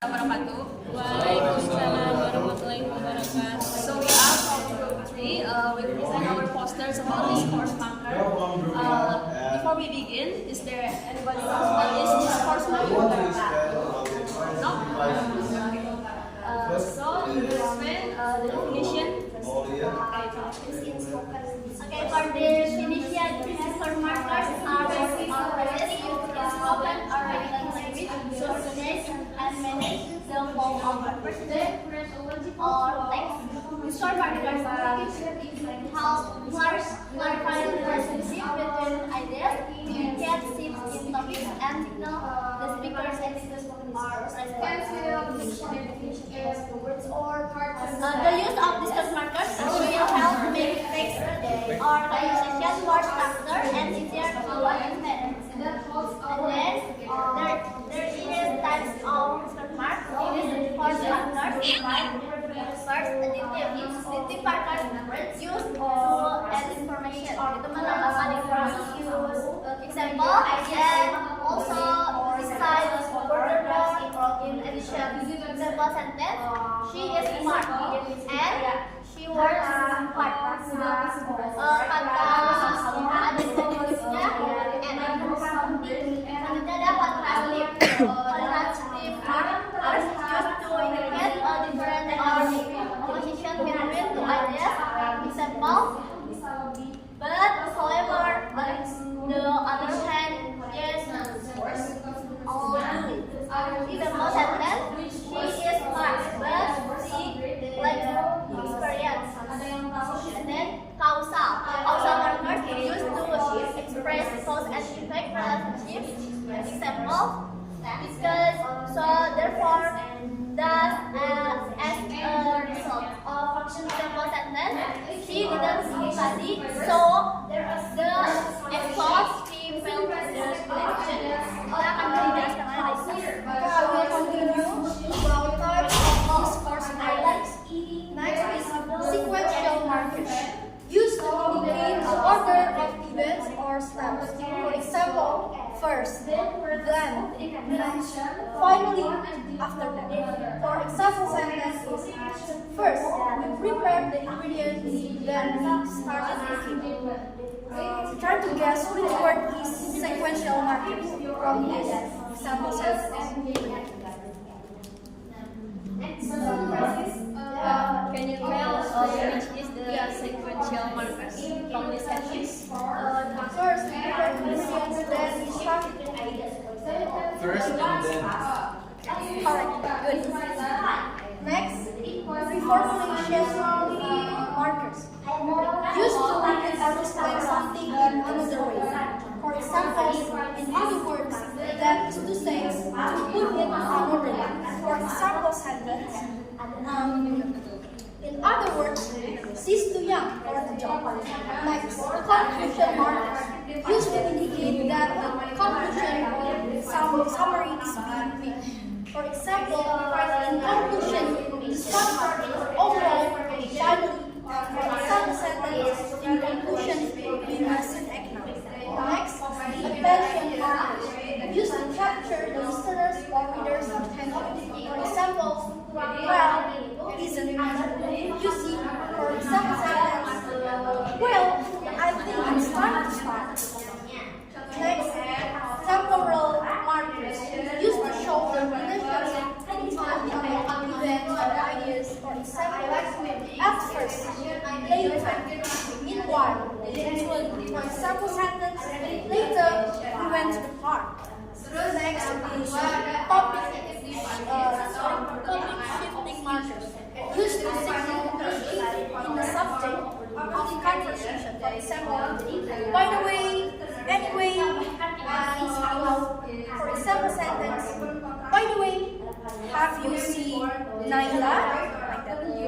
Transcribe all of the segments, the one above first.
wabarakatuh. Waalaikumsalam warahmatullahi wabarakatuh. So we are from group 3. We present our posters about discourse marker. Before we begin, is there anybody knows what is discourse marker? No? So the definition. Okay, for the definition, discourse markers are basic already used in spoken or written language to organize and manage the flow of information or text. Discourse markers help clarify the relationship between ideas, indicate shifts in topics, and signal the speaker's attitude or response. The use of discourse markers will help make text or conversation more structured and easier to understand. And then there is types of discourse marks. Discourse markers. First, additive markers used to add information. Itu menambahkan informasi. Example, and also besides furthermore in addition. Example sentence: she is smart and she works hard. Kata adjektifnya selanjutnya ada contrastive. Contrastive markers used to indicate a different opposition between two ideas. Example, but however, the other hand, yes, example sentence: she is smart, but she lacks experience. And then causal markers used to express cause and effect relationship. Example, because, so therefore, thus, as a result of example sentence, she didn't study, so the effort she felt the selection. Kita akan menjelaskan analisis. I will continue about types of discourse markers. Next is sequential markers, used to indicate the order of events or steps. For example, first, then, finally, after that. For example sentence is: first, we prepared the ingredients, then we started cooking. Try to guess which word is sequential markers from this example sentence. Can you tell which is the sequential markers from this sentence? First, we prepared the ingredients, then we started cooking. First and then. Correct. Good. Next, reformulation markers, used to explain something in another way. For example, in other words, that is to say, to put it another way. For example sentence, in other words, she's too young for the job. Next, conclusion markers, used to indicate that the conclusion or some summary is being reached. For example, in conclusion, the structure overall, finally, for example sentence, in conclusion, we must act now. Next, attention markers, used to capture the listeners or readers' attention. For example, well, isn't it? You see, for example sentence, well, I think it's time to start. Next, temporal markers, used to show the relationship between events or ideas. For example, at first, later, meanwhile, eventually. For example sentence, later we went to the park. Next is topic shifting markers, used to signal the shift in the subject of the conversation. For example, by the way, anyway, for example sentence, by the way, have you seen Naila? Like that.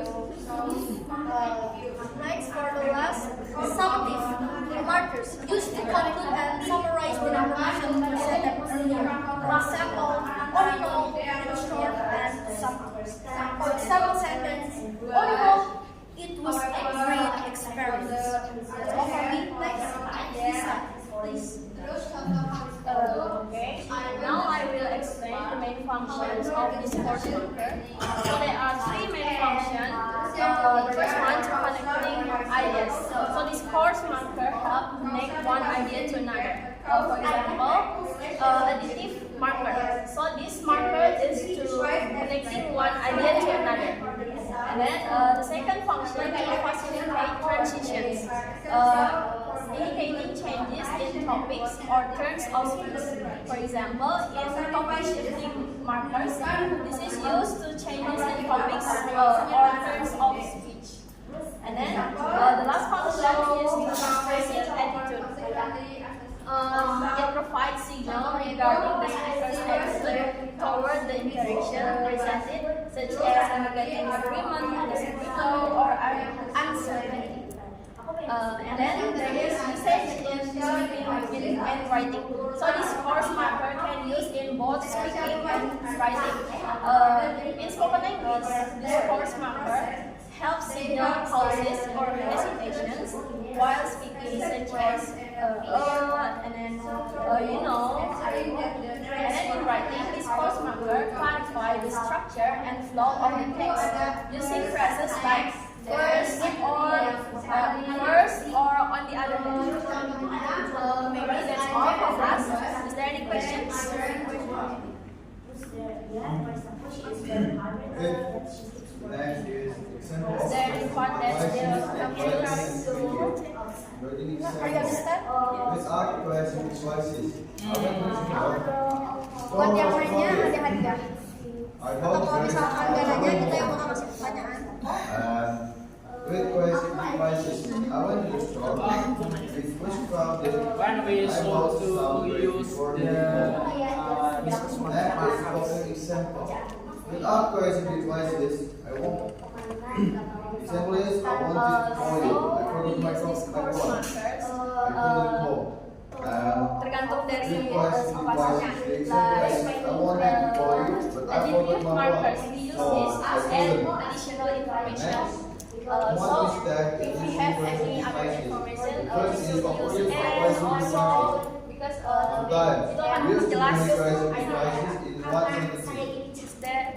Next, for the last, summative markers, used to conclude and summarize the information presented earlier. For example, all in all, it was short and somehow. For example sentence, all in all, it was a great experience. That's all for me. Next, please. Okay, now I will explain the main functions of discourse discourse marker. So there are three main functions. The first one to connecting ideas. So discourse marker help connect one idea to another. For example, additive marker. So this marker is to connecting one idea to another. And then the second function to facilitate transitions, indicating changes in topics or turns of speech. For example, in topic shifting markers, this is used to changes in topics or turns of speech. And then the last function is expressive attitude. It provides signal regarding the speaker's attitude toward the interaction presented, such as indicating agreement, disagreement, or uncertainty. And then there is usage in speaking and writing. So discourse marker can use in both speaking and writing. In spoken English, discourse marker helps signal pauses or hesitations while speaking, such as and then you know. And then in writing, discourse marker clarify the structure and flow of the text using phrases like first or on the other hand. Maybe that's all from us. Is there any questions? Next is example. Is there any part that still confused? Are you understand? With articulation devices. Buat yang lainnya ada hadiah. Atau I kalau misalkan nggak nanya, kita yang bakal kasih pertanyaan. With cohesive devices, I want to start with which problem When we should to use the discourse that marker. is following example. Without cohesive devices, I won't. Example is I want to call you. I forgot my Discourse phone. markers I couldn't call. tergantung dari With cohesive spasinya. devices, the example is I wanted to call you, but I forgot Additive my markers phone. we use So this I as couldn't. additional information. One So is that if we using have cohesive any other devices. information, we First is should opposite use of and cohesive also devices. because Sometimes itu akan we use jelas cohesive devices in one entity,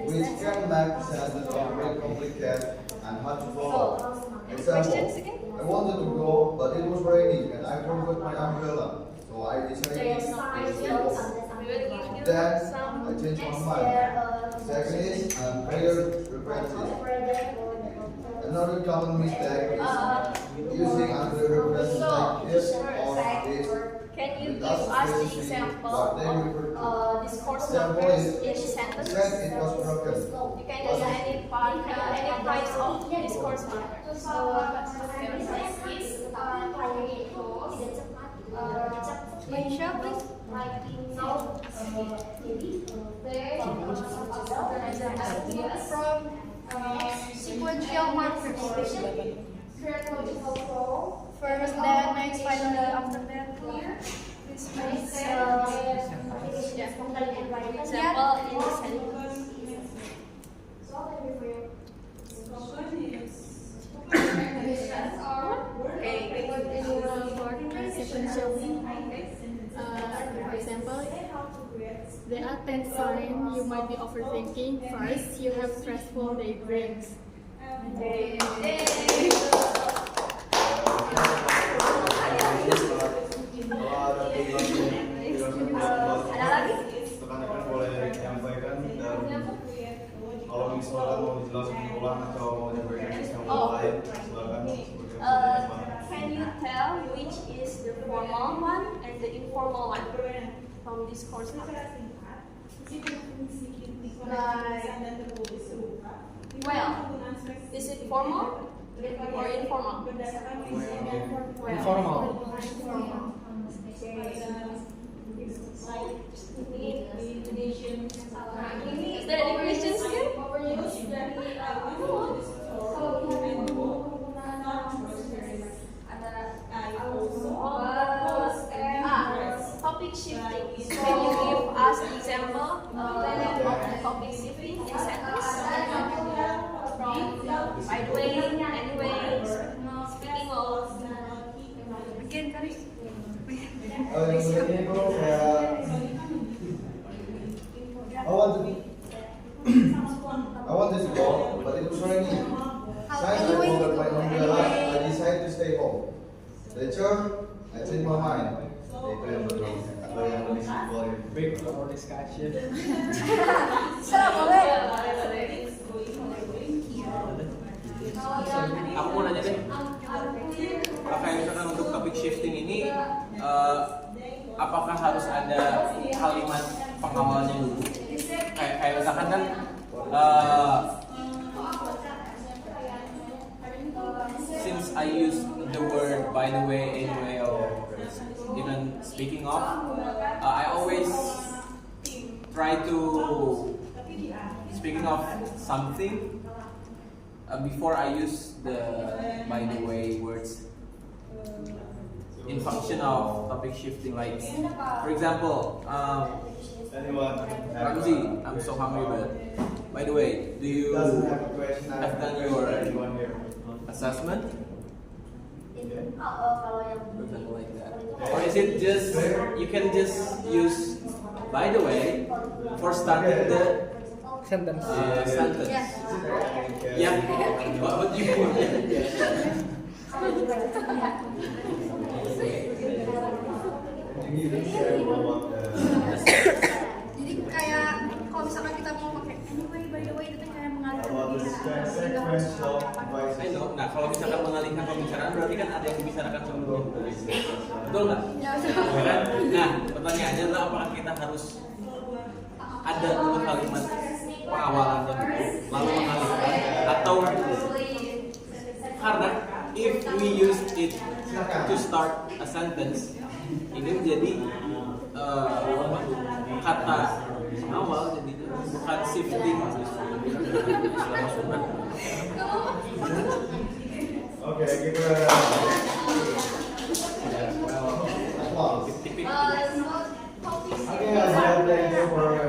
which can make sense of very complicated and hard to follow. questions Example, again? I wanted to go, but it was raining and I forgot my umbrella. So I decided There is to some go. questions. We will give you Then some I changed my mind. Second is prayer references. Another common mistake is using other references like this or this. Can you give us the example What they of refer to. discourse Example markers is in sentence? said it was broken. You can use any types of discourse markers. Maisha, please. From sequential markers. First, then next, finally, after that. This makes Example in the sentence. Okay. For example, there are 10 signs you might be overthinking. First, you have stressful daydreams. Ada lagi? Rekan-rekan boleh menyampaikan dan kalau misalkan mau dijelaskan ulang atau mau menyampaikan sistem lain, silakan. Can you tell which is the formal one and the informal one from discourse marker? Well, is it formal or informal? Informal. Is there any questions here? Topic shifting. Can you give us an example of the topic shifting in sentence? From by the way, anyway, speaking of. Again, kali. Yang berikutnya itu kayak I want to I wanted to go, but it was raining. Since I forgot my umbrella, I decided to stay home. Later, I changed my mind. Itu yang betul. Atau yang lebih simpel ini. Big for discussion. Serah boleh. Aku mau nanya deh, kayak misalkan untuk topik shifting ini, apakah harus ada kalimat pengawalnya dulu? Kayak misalkan kan, since I use the word by the way, anyway, or even speaking of, I always try to speaking of something before I use the by the way words in function of topic shifting. Like, for example, Ramzi, I'm so hungry, but by the way, do you have done your assessment? For example, like that. Or is it just, you can just use by the way for starting the Sentence. sentence? Yes. Yeah, what do you want? Jadi kayak kalau misalkan kita mau pakai anyway, by the way, itu kayak mengalihkan I know. Nah, kalau misalkan mengalihkan pembicaraan berarti kan ada yang dibicarakan sebelumnya. Betul nggak? Ya, Ya kan? Nah, pertanyaannya adalah apakah kita harus ada dulu kalimat pengawalannya dulu, lalu mengalihkan, atau karena if we use it to start a sentence, ini menjadi kata pengawal, jadi bukan shifting. Oke, kita applause. Okay, guys, thank you for your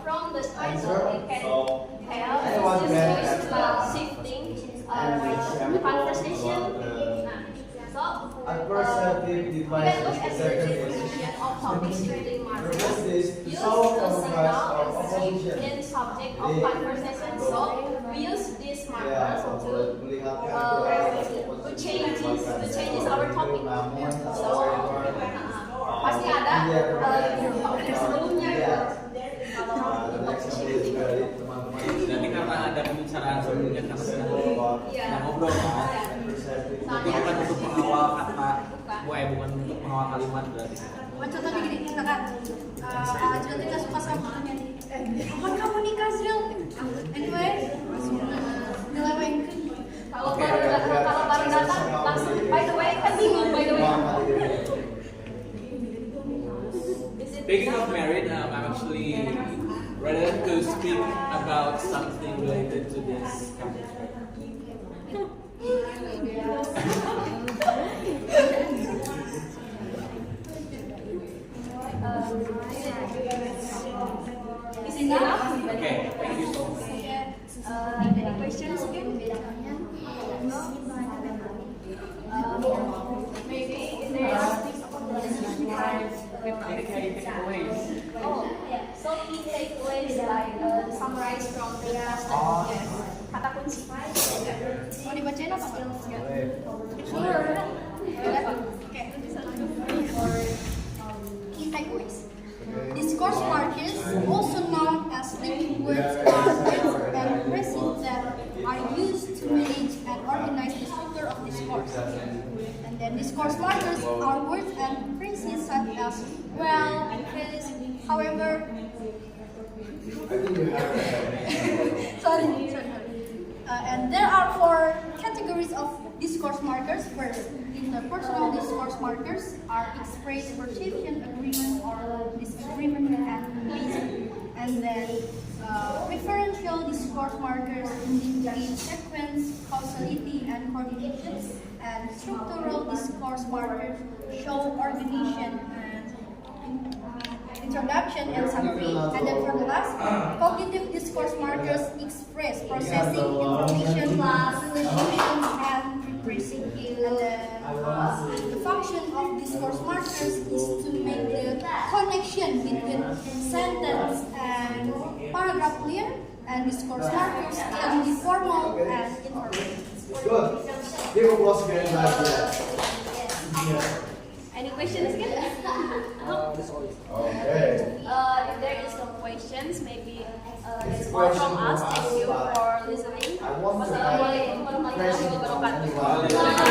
From the title, answer. we can So, tell anyone this can is ask shifting example conversation. So, adversative we device can look is at the the second definition of topic shifting The markers. first is to Use solve the complex signal of and shift opposition. in subject of conversation. So, we use these Ya, markers to changes our topic. So, pasti ada topik sebelumnya gitu. Kalau topik shifting. Jadi karena ada pembicaraan sebelumnya karena sedang ngobrol kan. Jadi bukan untuk mengawal kata, bukan untuk mengawal kalimat berarti. contohnya gini, misalkan Azril tidak suka sama kapan kamu nikah Azril? Anyway, nyeleweng. Kalau baru datang langsung by the way kan bingung by the way. Speaking of married, I'm actually ready to speak about something related to this. Is it enough? Okay, thank you so much. Any questions again? Maybe there are oh, yeah. So key takeaways like summarize from the last yes. Kata kunci. Mau dibacain apa? Sure. Oke. Key takeaways. Discourse markers, also known as linking words, are words and phrases that are used to manage and organize the structure of discourse. And then discourse markers are words and phrases such as well, this, however. Sorry. And there are 4 categories of discourse markers. First, interpersonal discourse markers are express perception, agreement, or disagreement, and reason. And then referential discourse markers indicate sequence, causality, and coordination. And structural discourse markers show organization and introduction and summary. And then for the last, cognitive discourse markers express processing information, solutions, and repressing. And then the function of discourse markers is to make the connection between sentence and paragraph clear. And discourse markers can be formal and informal. Good. Give applause again, guys. Any questions again? Okay. If there is some questions, maybe that's all from us. Thank you for listening. I want to add Wassalamualaikum warahmatullahi wabarakatuh.